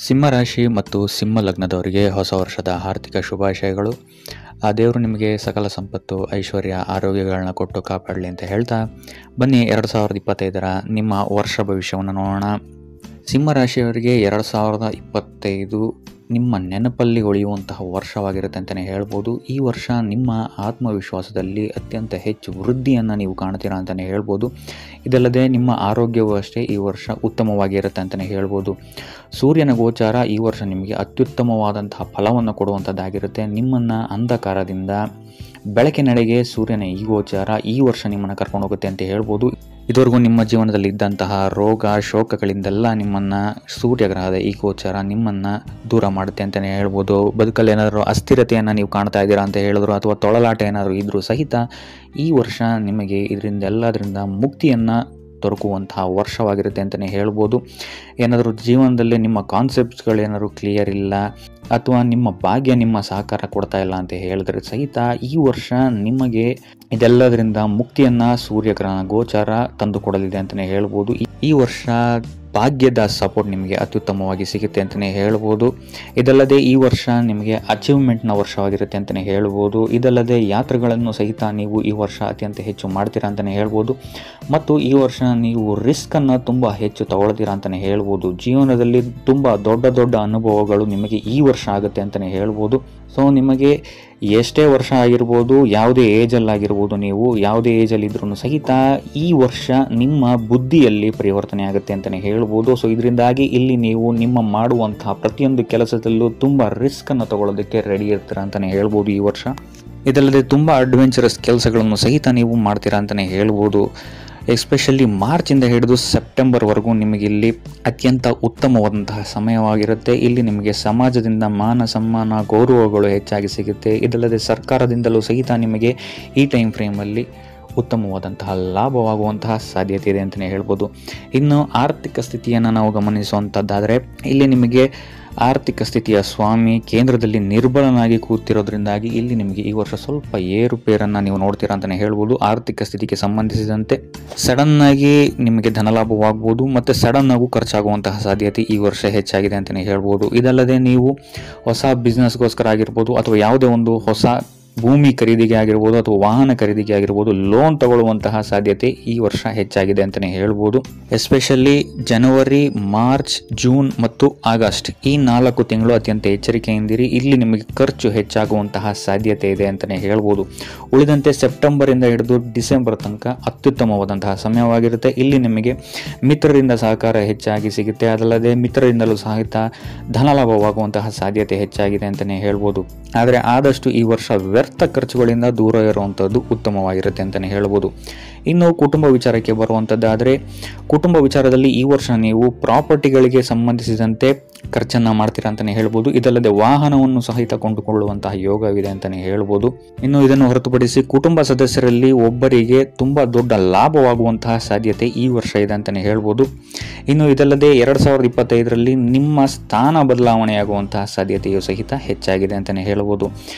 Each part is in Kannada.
ಸಿಂಹ ರಾಶಿ ಮತ್ತು ಸಿಂಹ ಲಗ್ನದವರಿಗೆ ಹೊಸ ವರ್ಷದ ಆರ್ಥಿಕ ಶುಭಾಶಯಗಳು. ಆ ದೇವರು ನಿಮಗೆ ಸಕಲ ಸಂಪತ್ತು, ಐಶ್ವರ್ಯ, ಆರೋಗ್ಯಗಳನ್ನ ಕೊಟ್ಟು ಕಾಪಾಡಲಿ ಅಂತ ಹೇಳ್ತಾ, ಬನ್ನಿ 2025ರ ನಿಮ್ಮ ವರ್ಷ ಭವಿಷ್ಯವನ್ನು ನೋಡೋಣ. ಸಿಂಹ ರಾಶಿಯವರಿಗೆ 2025 ನಿಮ್ಮ ನೆನಪಲ್ಲಿ ಉಳಿಯುವಂತಹ ವರ್ಷವಾಗಿರುತ್ತೆ ಅಂತಲೇ ಹೇಳ್ಬೋದು. ಈ ವರ್ಷ ನಿಮ್ಮ ಆತ್ಮವಿಶ್ವಾಸದಲ್ಲಿ ಅತ್ಯಂತ ಹೆಚ್ಚು ವೃದ್ಧಿಯನ್ನು ನೀವು ಕಾಣ್ತೀರಾ ಅಂತಲೇ ಹೇಳ್ಬೋದು. ಇದಲ್ಲದೆ ನಿಮ್ಮ ಆರೋಗ್ಯವೂ ಅಷ್ಟೇ ಈ ವರ್ಷ ಉತ್ತಮವಾಗಿರುತ್ತೆ ಅಂತಲೇ ಹೇಳ್ಬೋದು. ಸೂರ್ಯನ ಗೋಚಾರ ಈ ವರ್ಷ ನಿಮಗೆ ಅತ್ಯುತ್ತಮವಾದಂತಹ ಫಲವನ್ನು ಕೊಡುವಂಥದ್ದಾಗಿರುತ್ತೆ. ನಿಮ್ಮನ್ನು ಅಂಧಕಾರದಿಂದ ಬೆಳಕಿನೆಡೆಗೆ ಸೂರ್ಯನ ಈ ಗೋಚಾರ ಈ ವರ್ಷ ನಿಮ್ಮನ್ನು ಕರ್ಕೊಂಡು ಹೋಗುತ್ತೆ ಅಂತ ಹೇಳ್ಬೋದು. ಇದುವರೆಗೂ ನಿಮ್ಮ ಜೀವನದಲ್ಲಿ ಇದ್ದಂತಹ ರೋಗ ಶೋಕಗಳಿಂದೆಲ್ಲ ನಿಮ್ಮನ್ನು ಸೂರ್ಯಗ್ರಹದ ಈ ಗೋಚಾರ ನಿಮ್ಮನ್ನು ದೂರ ಮಾಡುತ್ತೆ ಅಂತಲೇ ಹೇಳ್ಬೋದು. ಬದುಕಲ್ಲಿ ಏನಾದರೂ ಅಸ್ಥಿರತೆಯನ್ನು ನೀವು ಕಾಣ್ತಾ ಇದ್ದೀರಾ ಅಂತ ಹೇಳಿದ್ರು, ಅಥವಾ ತೊಳಲಾಟ ಏನಾದರೂ ಇದ್ರೂ ಸಹಿತ ಈ ವರ್ಷ ನಿಮಗೆ ಎಲ್ಲದರಿಂದ ಮುಕ್ತಿಯನ್ನು ದೊರಕುವಂತಹ ವರ್ಷವಾಗಿರುತ್ತೆ ಅಂತಲೇ ಹೇಳ್ಬೋದು. ಏನಾದರೂ ಜೀವನದಲ್ಲಿ ನಿಮ್ಮ ಕಾನ್ಸೆಪ್ಟ್ಸ್ಗಳೇನಾದರೂ ಕ್ಲಿಯರ್ ಇಲ್ಲ, ಅಥವಾ ನಿಮ್ಮ ಭಾಗ್ಯ ನಿಮ್ಮ ಸಹಕಾರ ಕೊಡ್ತಾ ಇಲ್ಲ ಅಂತ ಹೇಳಿದ್ರೆ ಸಹಿತ ಈ ವರ್ಷ ನಿಮಗೆ ಇದೆಲ್ಲದರಿಂದ ಮುಕ್ತಿಯನ್ನು ಸೂರ್ಯಗ್ರಹಣ ಗೋಚಾರ ತಂದು ಕೊಡಲಿದೆ ಅಂತಲೇ ಹೇಳ್ಬೋದು. ಈ ವರ್ಷ ಭಾಗ್ಯದ ಸಪೋರ್ಟ್ ನಿಮಗೆ ಅತ್ಯುತ್ತಮವಾಗಿ ಸಿಗುತ್ತೆ ಅಂತಲೇ ಹೇಳ್ಬೋದು. ಇದಲ್ಲದೆ ಈ ವರ್ಷ ನಿಮಗೆ ಅಚೀವ್ಮೆಂಟ್ನ ವರ್ಷವಾಗಿರುತ್ತೆ ಅಂತಲೇ ಹೇಳ್ಬೋದು. ಇದಲ್ಲದೆ ಯಾತ್ರೆಗಳನ್ನು ಸಹಿತ ನೀವು ಈ ವರ್ಷ ಅತ್ಯಂತ ಹೆಚ್ಚು ಮಾಡ್ತೀರಾ ಅಂತಲೇ ಹೇಳ್ಬೋದು. ಮತ್ತು ಈ ವರ್ಷ ನೀವು ರಿಸ್ಕನ್ನು ತುಂಬ ಹೆಚ್ಚು ತಗೊಳ್ತೀರಾ ಅಂತಲೇ ಹೇಳ್ಬೋದು. ಜೀವನದಲ್ಲಿ ತುಂಬ ದೊಡ್ಡ ಅನುಭವಗಳು ನಿಮಗೆ ಈ ವರ್ಷ ಆಗುತ್ತೆ ಅಂತಲೇ ಹೇಳ್ಬೋದು. ಸೊ ನಿಮಗೆ ಎಷ್ಟೇ ವರ್ಷ ಆಗಿರ್ಬೋದು, ಯಾವುದೇ ಏಜಲ್ಲಾಗಿರ್ಬೋದು, ನೀವು ಯಾವುದೇ ಏಜಲ್ಲಿದ್ರೂ ಸಹಿತ ಈ ವರ್ಷ ನಿಮ್ಮ ಬುದ್ಧಿಯಲ್ಲಿ ಪರಿವರ್ತನೆ ಆಗುತ್ತೆ ಅಂತಲೇ ಹೇಳ್ಬೋದು. ಸೊ ಇದರಿಂದಾಗಿ ಇಲ್ಲಿ ನೀವು ನಿಮ್ಮ ಮಾಡುವಂತಹ ಪ್ರತಿಯೊಂದು ಕೆಲಸದಲ್ಲೂ ತುಂಬ ರಿಸ್ಕನ್ನು ತಗೊಳ್ಳೋದಕ್ಕೆ ರೆಡಿ ಇರ್ತೀರಾ ಅಂತಲೇ ಹೇಳ್ಬೋದು ಈ ವರ್ಷ. ಇದಲ್ಲದೆ ತುಂಬ ಅಡ್ವೆಂಚರಸ್ ಕೆಲಸಗಳನ್ನು ಸಹಿತ ನೀವು ಮಾಡ್ತೀರಾ ಅಂತಲೇ ಹೇಳ್ಬೋದು. ಎಸ್ಪೆಷಲಿ ಮಾರ್ಚಿಂದ ಹಿಡಿದು ಸೆಪ್ಟೆಂಬರ್ವರೆಗೂ ನಿಮಗೆ ಇಲ್ಲಿ ಅತ್ಯಂತ ಉತ್ತಮವಾದಂತಹ ಸಮಯವಾಗಿರುತ್ತೆ. ಇಲ್ಲಿ ನಿಮಗೆ ಸಮಾಜದಿಂದ ಮಾನ ಸನ್ಮಾನ ಗೌರವಗಳು ಹೆಚ್ಚಾಗಿ ಸಿಗುತ್ತೆ. ಇದಲ್ಲದೆ ಸರ್ಕಾರದಿಂದಲೂ ಸಹಿತ ನಿಮಗೆ ಈ ಟೈಮ್ ಫ್ರೇಮಲ್ಲಿ ಉತ್ತಮವಾದಂತಹ ಲಾಭವಾಗುವಂತಹ ಸಾಧ್ಯತೆ ಇದೆ ಅಂತಲೇ ಹೇಳ್ಬೋದು. ಇನ್ನು ಆರ್ಥಿಕ ಸ್ಥಿತಿಯನ್ನು ನಾವು ಗಮನಿಸುವಂಥದ್ದಾದರೆ ಇಲ್ಲಿ ನಿಮಗೆ ಆರ್ಥಿಕ ಸ್ಥಿತಿಯ ಸ್ವಾಮಿ ಕೇಂದ್ರದಲ್ಲಿ ನಿರ್ಬಲನಾಗಿ ಕೂತಿರೋದ್ರಿಂದಾಗಿ ಇಲ್ಲಿ ನಿಮಗೆ ಈ ವರ್ಷ ಸ್ವಲ್ಪ ಏರುಪೇರನ್ನು ನೀವು ನೋಡ್ತೀರಾ ಅಂತಲೇ ಹೇಳ್ಬೋದು. ಆರ್ಥಿಕ ಸ್ಥಿತಿಗೆ ಸಂಬಂಧಿಸಿದಂತೆ ಸಡನ್ನಾಗಿ ನಿಮಗೆ ಧನಲಾಭವಾಗ್ಬೋದು ಮತ್ತು ಸಡನ್ನಾಗೂ ಖರ್ಚಾಗುವಂತಹ ಸಾಧ್ಯತೆ ಈ ವರ್ಷ ಹೆಚ್ಚಾಗಿದೆ ಅಂತಲೇ ಹೇಳ್ಬೋದು. ಇದಲ್ಲದೆ ನೀವು ಹೊಸ ಬಿಸ್ನೆಸ್ಗೋಸ್ಕರ ಆಗಿರ್ಬೋದು, ಅಥವಾ ಯಾವುದೇ ಒಂದು ಹೊಸ ಭೂಮಿ ಖರೀದಿಗೆ ಆಗಿರ್ಬೋದು, ಅಥವಾ ವಾಹನ ಖರೀದಿಗೆ ಆಗಿರ್ಬೋದು, ಲೋನ್ ತಗೊಳ್ಳುವಂತಹ ಸಾಧ್ಯತೆ ಈ ವರ್ಷ ಹೆಚ್ಚಾಗಿದೆ ಅಂತಲೇ ಹೇಳ್ಬೋದು. ಎಸ್ಪೆಷಲಿ ಜನವರಿ, ಮಾರ್ಚ್, ಜೂನ್ ಮತ್ತು ಆಗಸ್ಟ್ ಈ 4 ತಿಂಗಳು ಅತ್ಯಂತ ಎಚ್ಚರಿಕೆಯಿಂದಿರಿ. ಇಲ್ಲಿ ನಿಮಗೆ ಖರ್ಚು ಹೆಚ್ಚಾಗುವಂತಹ ಸಾಧ್ಯತೆ ಇದೆ ಅಂತಲೇ ಹೇಳ್ಬೋದು. ಉಳಿದಂತೆ ಸೆಪ್ಟೆಂಬರಿಂದ ಹಿಡಿದು ಡಿಸೆಂಬರ್ ತನಕ ಅತ್ಯುತ್ತಮವಾದಂತಹ ಸಮಯವಾಗಿರುತ್ತೆ. ಇಲ್ಲಿ ನಿಮಗೆ ಮಿತ್ರರಿಂದ ಸಹಕಾರ ಹೆಚ್ಚಾಗಿ ಸಿಗುತ್ತೆ. ಅದಲ್ಲದೆ ಮಿತ್ರರಿಂದಲೂ ಸಹಿತ ಧನಲಾಭವಾಗುವಂತಹ ಸಾಧ್ಯತೆ ಹೆಚ್ಚಾಗಿದೆ ಅಂತಲೇ ಹೇಳ್ಬೋದು. ಆದರೆ ಆದಷ್ಟು ಈ ವರ್ಷ ವ್ಯರ್ಥ ಖರ್ಚುಗಳಿಂದ ದೂರ ಇರುವಂಥದ್ದು ಉತ್ತಮವಾಗಿರುತ್ತೆ ಅಂತಲೇ ಹೇಳ್ಬೋದು. ಇನ್ನು ಕುಟುಂಬ ವಿಚಾರಕ್ಕೆ ಬರುವಂಥದ್ದಾದರೆ ಕುಟುಂಬ ವಿಚಾರದಲ್ಲಿ ಈ ವರ್ಷ ನೀವು ಪ್ರಾಪರ್ಟಿಗಳಿಗೆ ಸಂಬಂಧಿಸಿದಂತೆ ಖರ್ಚನ್ನು ಮಾಡ್ತೀರಾ ಅಂತಲೇ ಹೇಳ್ಬೋದು. ಇದಲ್ಲದೆ ವಾಹನವನ್ನು ಸಹಿತ ಕೊಂಡುಕೊಳ್ಳುವಂತಹ ಯೋಗವಿದೆ ಅಂತಲೇ ಹೇಳ್ಬೋದು. ಇನ್ನು ಇದನ್ನು ಹೊರತುಪಡಿಸಿ ಕುಟುಂಬ ಸದಸ್ಯರಲ್ಲಿ ಒಬ್ಬರಿಗೆ ತುಂಬ ದೊಡ್ಡ ಲಾಭವಾಗುವಂತಹ ಸಾಧ್ಯತೆ ಈ ವರ್ಷ ಇದೆ ಅಂತಲೇ ಹೇಳ್ಬೋದು. ಇನ್ನು ಇದಲ್ಲದೆ 2025ರಲ್ಲಿ ನಿಮ್ಮ ಸ್ಥಾನ ಬದಲಾವಣೆಯಾಗುವಂತಹ ಸಾಧ್ಯತೆಯು ಸಹಿತ ಹೆಚ್ಚಾಗಿದೆ ಅಂತಲೇ ಹೇಳ್ಬೋದು.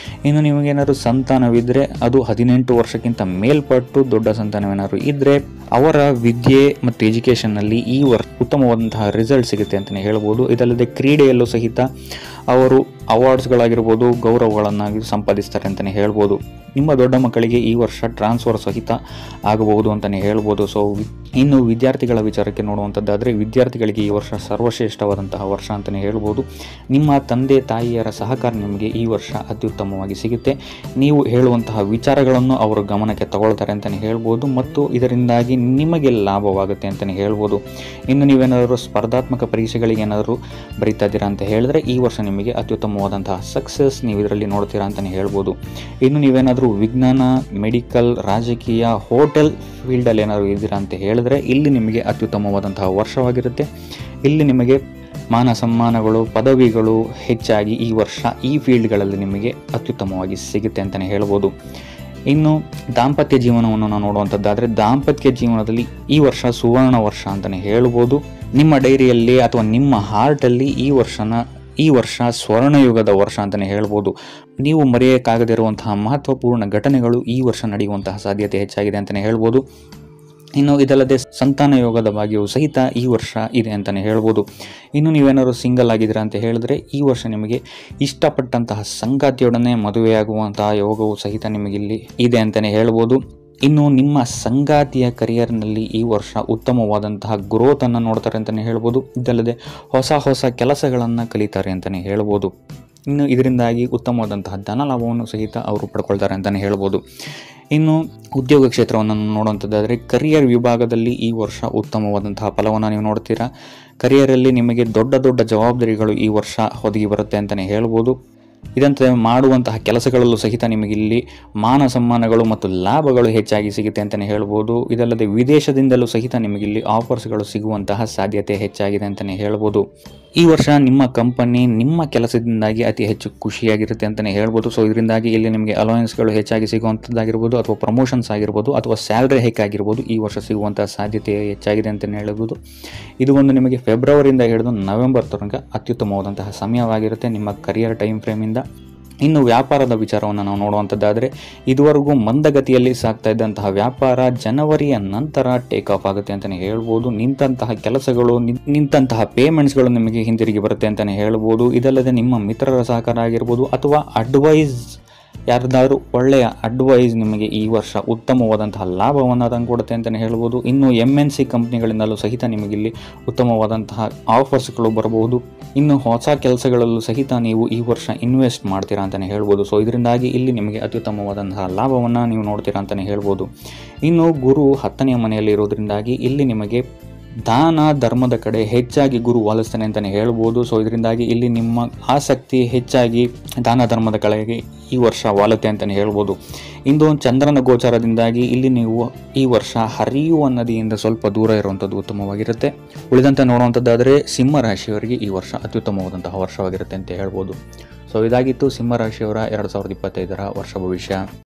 ಇನ್ನು ನಿಮಗೇನಾದರೂ ಸಂತಾನವಿದ್ದರೆ ಅದು 18 ವರ್ಷಕ್ಕಿಂತ ಮೇಲ್ಪಟ್ಟು ದೊಡ್ಡ ಸಂತಾನವೇನಾದ್ರು ಇದ್ದರೆ ಅವರ ವಿದ್ಯೆ ಮತ್ತು ಎಜುಕೇಷನ್ನಲ್ಲಿ ಈ ವರ್ಷ ಉತ್ತಮವಾದಂತಹ ರಿಸಲ್ಟ್ ಸಿಗುತ್ತೆ ಅಂತಲೇ ಹೇಳ್ಬೋದು. ಇದಲ್ಲದೆ ಕ್ರೀಡೆಯಲ್ಲೂ ಸಹಿತ ಅವರು ಅವಾರ್ಡ್ಸ್ಗಳಾಗಿರ್ಬೋದು, ಗೌರವಗಳನ್ನಾಗಿ ಸಂಪಾದಿಸ್ತಾರೆ ಅಂತಲೇ ಹೇಳ್ಬೋದು. ನಿಮ್ಮ ದೊಡ್ಡ ಮಕ್ಕಳಿಗೆ ಈ ವರ್ಷ ಟ್ರಾನ್ಸ್ಫರ್ ಸಹಿತ ಆಗಬಹುದು ಅಂತಲೇ ಹೇಳ್ಬೋದು. ಸೊ ಇನ್ನು ವಿದ್ಯಾರ್ಥಿಗಳ ವಿಚಾರಕ್ಕೆ ನೋಡುವಂಥದ್ದಾದರೆ ವಿದ್ಯಾರ್ಥಿಗಳಿಗೆ ಈ ವರ್ಷ ಸರ್ವಶ್ರೇಷ್ಠವಾದಂತಹ ವರ್ಷ ಅಂತಲೇ ಹೇಳ್ಬೋದು. ನಿಮ್ಮ ತಂದೆ ತಾಯಿಯರ ಸಹಕಾರ ನಿಮಗೆ ಈ ವರ್ಷ ಅತ್ಯುತ್ತಮವಾಗಿ ಸಿಗುತ್ತೆ. ನೀವು ಹೇಳುವಂತಹ ವಿಚಾರಗಳನ್ನು ಅವರು ಗಮನಕ್ಕೆ ತಗೊಳ್ತಾರೆ ಅಂತಲೇ ಹೇಳ್ಬೋದು, ಮತ್ತು ಇದರಿಂದಾಗಿ ನಿಮಗೆ ಲಾಭವಾಗುತ್ತೆ ಅಂತಲೇ ಹೇಳ್ಬೋದು. ಇನ್ನು ನೀವೇನಾದರೂ ಸ್ಪರ್ಧಾತ್ಮಕ ಪರೀಕ್ಷೆಗಳಿಗೆ ಏನಾದರೂ ಬರೀತಾ ಇದ್ದೀರಾ ಅಂತ ಹೇಳಿದ್ರೆ ಈ ವರ್ಷ ನಿಮಗೆ ಅತ್ಯುತ್ತಮವಾದಂತಹ ಸಕ್ಸಸ್ ನೀವು ಇದರಲ್ಲಿ ನೋಡ್ತೀರಾ ಅಂತಲೇ ಹೇಳ್ಬೋದು. ಇನ್ನು ನೀವೇನಾದರೂ ವಿಜ್ಞಾನ, ಮೆಡಿಕಲ್, ರಾಜಕೀಯ, ಹೋಟೆಲ್ ಫೀಲ್ಡಲ್ಲಿ ಏನಾದರೂ ಇದ್ದೀರಾ ಅಂತ ಹೇಳಿದ್ರೆ ಇಲ್ಲಿ ನಿಮಗೆ ಅತ್ಯುತ್ತಮವಾದಂತಹ ವರ್ಷವಾಗಿರುತ್ತೆ. ಇಲ್ಲಿ ನಿಮಗೆ ಮಾನ ಸನ್ಮಾನಗಳು, ಪದವಿಗಳು ಹೆಚ್ಚಾಗಿ ಈ ವರ್ಷ ಈ ಫೀಲ್ಡ್ಗಳಲ್ಲಿ ನಿಮಗೆ ಅತ್ಯುತ್ತಮವಾಗಿ ಸಿಗುತ್ತೆ ಅಂತಲೇ ಹೇಳ್ಬೋದು. ಇನ್ನು ದಾಂಪತ್ಯ ಜೀವನವನ್ನು ನಾವು ನೋಡುವಂಥದ್ದಾದರೆ ದಾಂಪತ್ಯ ಜೀವನದಲ್ಲಿ ಈ ವರ್ಷ ಸುವರ್ಣ ವರ್ಷ ಅಂತಲೇ ಹೇಳ್ಬೋದು. ನಿಮ್ಮ ಡೈರಿಯಲ್ಲಿ ಅಥವಾ ನಿಮ್ಮ ಹಾರ್ಟಲ್ಲಿ ಈ ವರ್ಷ ಸ್ವರ್ಣಯುಗದ ವರ್ಷ ಅಂತಲೇ ಹೇಳ್ಬೋದು. ನೀವು ಮರೆಯೋಕ್ಕಾಗದಿರುವಂತಹ ಮಹತ್ವಪೂರ್ಣ ಘಟನೆಗಳು ಈ ವರ್ಷ ನಡೆಯುವಂತಹ ಸಾಧ್ಯತೆ ಹೆಚ್ಚಾಗಿದೆ ಅಂತಲೇ ಹೇಳ್ಬೋದು. ಇನ್ನು ಇದಲ್ಲದೆ ಸಂತಾನ ಯೋಗದ ಭಾಗ್ಯವು ಸಹಿತ ಈ ವರ್ಷ ಇದೆ ಅಂತಲೇ ಹೇಳ್ಬೋದು. ಇನ್ನು ನೀವೇನಾದ್ರು ಸಿಂಗಲ್ ಆಗಿದ್ದೀರಾ ಅಂತ ಹೇಳಿದ್ರೆ ಈ ವರ್ಷ ನಿಮಗೆ ಇಷ್ಟಪಟ್ಟಂತಹ ಸಂಗಾತಿಯೊಡನೆ ಮದುವೆಯಾಗುವಂತಹ ಯೋಗವು ಸಹಿತ ನಿಮಗಿಲ್ಲಿ ಇದೆ ಅಂತಲೇ ಹೇಳ್ಬೋದು. ಇನ್ನು ನಿಮ್ಮ ಸಂಗಾತಿಯ ಕರಿಯರ್ನಲ್ಲಿ ಈ ವರ್ಷ ಉತ್ತಮವಾದಂತಹ ಗ್ರೋತನ್ನು ನೋಡ್ತಾರೆ ಅಂತಲೇ ಹೇಳ್ಬೋದು. ಇದಲ್ಲದೆ ಹೊಸ ಹೊಸ ಕೆಲಸಗಳನ್ನು ಕಲಿತಾರೆ ಅಂತಲೇ ಹೇಳ್ಬೋದು. ಇನ್ನು ಇದರಿಂದಾಗಿ ಉತ್ತಮವಾದಂತಹ ಧನ ಲಾಭವನ್ನು ಸಹಿತ ಅವರು ಪಡ್ಕೊಳ್ತಾರೆ ಅಂತಲೇ ಹೇಳ್ಬೋದು. ಇನ್ನು ಉದ್ಯೋಗ ಕ್ಷೇತ್ರವನ್ನು ನೋಡುವಂಥದ್ದಾದರೆ ಕರಿಯರ್ ವಿಭಾಗದಲ್ಲಿ ಈ ವರ್ಷ ಉತ್ತಮವಾದಂತಹ ಫಲವನ್ನು ನೀವು ನೋಡ್ತೀರಾ. ಕರಿಯರಲ್ಲಿ ನಿಮಗೆ ದೊಡ್ಡ ದೊಡ್ಡ ಜವಾಬ್ದಾರಿಗಳು ಈ ವರ್ಷ ಒದಗಿ ಬರುತ್ತೆ ಅಂತಲೇ ಹೇಳ್ಬೋದು. ಇದಂತೆ ಮಾಡುವಂತಹ ಕೆಲಸಗಳಲ್ಲೂ ಸಹಿತ ನಿಮಗಿಲ್ಲಿ ಮಾನ ಸಮ್ಮಾನಗಳು ಮತ್ತು ಲಾಭಗಳು ಹೆಚ್ಚಾಗಿ ಸಿಗುತ್ತೆ ಅಂತಲೇ ಹೇಳ್ಬೋದು. ಇದಲ್ಲದೆ ವಿದೇಶದಿಂದಲೂ ಸಹಿತ ನಿಮಗಿಲ್ಲಿ ಆಫರ್ಸ್ಗಳು ಸಿಗುವಂತಹ ಸಾಧ್ಯತೆ ಹೆಚ್ಚಾಗಿದೆ ಅಂತಲೇ ಹೇಳ್ಬೋದು. ಈ ವರ್ಷ ನಿಮ್ಮ ಕಂಪನಿ ನಿಮ್ಮ ಕೆಲಸದಿಂದಾಗಿ ಅತಿ ಹೆಚ್ಚು ಖುಷಿಯಾಗಿರುತ್ತೆ ಅಂತಲೇ ಹೇಳ್ಬೋದು. ಸೊ ಇದರಿಂದಾಗಿ ಇಲ್ಲಿ ನಿಮಗೆ ಅಲೋಯನ್ಸ್ಗಳು ಹೆಚ್ಚಾಗಿ ಸಿಗುವಂಥದ್ದಾಗಿರ್ಬೋದು, ಅಥವಾ ಪ್ರಮೋಷನ್ಸ್ ಆಗಿರ್ಬೋದು, ಅಥವಾ ಸ್ಯಾಲ್ರಿ ಹೈಕ್ ಆಗಿರ್ಬೋದು ಈ ವರ್ಷ ಸಿಗುವಂಥ ಸಾಧ್ಯತೆ ಹೆಚ್ಚಾಗಿದೆ ಅಂತಲೇ ಹೇಳ್ಬೋದು. ಇದು ಒಂದು ನಿಮಗೆ ಫೆಬ್ರವರಿಯಿಂದ ಹಿಡಿದು ನವೆಂಬರ್ ತನಕ ಅತ್ಯುತ್ತಮವಾದಂತಹ ಸಮಯವಾಗಿರುತ್ತೆ ನಿಮ್ಮ ಕರಿಯರ್ ಟೈಮ್ ಫ್ರೇಮಿಂದ. ಇನ್ನು ವ್ಯಾಪಾರದ ವಿಚಾರವನ್ನು ನಾವು ನೋಡುವಂಥದ್ದಾದರೆ ಇದುವರೆಗೂ ಮಂದಗತಿಯಲ್ಲಿ ಸಾಗ್ತಾ ಇದ್ದಂತಹ ವ್ಯಾಪಾರ ಜನವರಿಯ ನಂತರ ಟೇಕ್ ಆಫ್ ಆಗುತ್ತೆ ಅಂತಲೇ ಹೇಳ್ಬೋದು. ನಿಂತಹ ಕೆಲಸಗಳು ನಿಂತಹ ಪೇಮೆಂಟ್ಸ್ಗಳು ನಿಮಗೆ ಹಿಂದಿರುಗಿ ಬರುತ್ತೆ ಅಂತಲೇ ಹೇಳ್ಬೋದು. ಇದಲ್ಲದೆ ನಿಮ್ಮ ಮಿತ್ರರ ಸಹಕಾರ ಆಗಿರ್ಬೋದು ಅಥವಾ ಅಡ್ವೈಸ್ ಯಾರ್ದಾದ್ರೂ ಒಳ್ಳೆಯ ಅಡ್ವೈಸ್ ನಿಮಗೆ ಈ ವರ್ಷ ಉತ್ತಮವಾದಂತಹ ಲಾಭವನ್ನು ತಂದುಕೊಡುತ್ತೆ ಅಂತಲೇ ಹೇಳ್ಬೋದು. ಇನ್ನು MNC ಕಂಪ್ನಿಗಳಿಂದಲೂ ಸಹಿತ ನಿಮಗಿಲ್ಲಿ ಉತ್ತಮವಾದಂತಹ ಆಫರ್ಸ್ಗಳು ಬರಬಹುದು. ಇನ್ನು ಹೊಸ ಕೆಲಸಗಳಲ್ಲೂ ಸಹಿತ ನೀವು ಈ ವರ್ಷ ಇನ್ವೆಸ್ಟ್ ಮಾಡ್ತೀರಾ ಅಂತಲೇ ಹೇಳ್ಬೋದು. ಸೊ ಇದರಿಂದಾಗಿ ಇಲ್ಲಿ ನಿಮಗೆ ಅತ್ಯುತ್ತಮವಾದಂತಹ ಲಾಭವನ್ನು ನೀವು ನೋಡ್ತೀರಾ ಅಂತಲೇ ಹೇಳ್ಬೋದು. ಇನ್ನು ಗುರು 10ನೇ ಮನೆಯಲ್ಲಿ ಇರೋದ್ರಿಂದಾಗಿ ಇಲ್ಲಿ ನಿಮಗೆ ದಾನ ಧರ್ಮದ ಕಡೆ ಹೆಚ್ಚಾಗಿ ಗುರು ವಾಲಿಸ್ತಾನೆ ಅಂತಲೇ ಹೇಳ್ಬೋದು. ಸೊ ಇದರಿಂದಾಗಿ ಇಲ್ಲಿ ನಿಮ್ಮ ಆಸಕ್ತಿ ಹೆಚ್ಚಾಗಿ ದಾನ ಧರ್ಮದ ಕಡೆಗೆ ಈ ವರ್ಷ ವಾಲುತ್ತೆ ಅಂತಲೇ ಹೇಳ್ಬೋದು. ಇಂದು ಚಂದ್ರನ ಗೋಚಾರದಿಂದಾಗಿ ಇಲ್ಲಿ ನೀವು ಈ ವರ್ಷ ಹರಿಯುವ ನದಿಯಿಂದ ಸ್ವಲ್ಪ ದೂರ ಇರುವಂಥದ್ದು ಉತ್ತಮವಾಗಿರುತ್ತೆ. ಉಳಿದಂತೆ ನೋಡುವಂಥದ್ದಾದರೆ ಸಿಂಹ ರಾಶಿಯವರಿಗೆ ಈ ವರ್ಷ ಅತ್ಯುತ್ತಮವಾದಂತಹ ವರ್ಷವಾಗಿರುತ್ತೆ ಅಂತ ಹೇಳ್ಬೋದು. ಸೊ ಇದಾಗಿತ್ತು ಸಿಂಹ ರಾಶಿಯವರ 2025 ವರ್ಷ ಭವಿಷ್ಯ.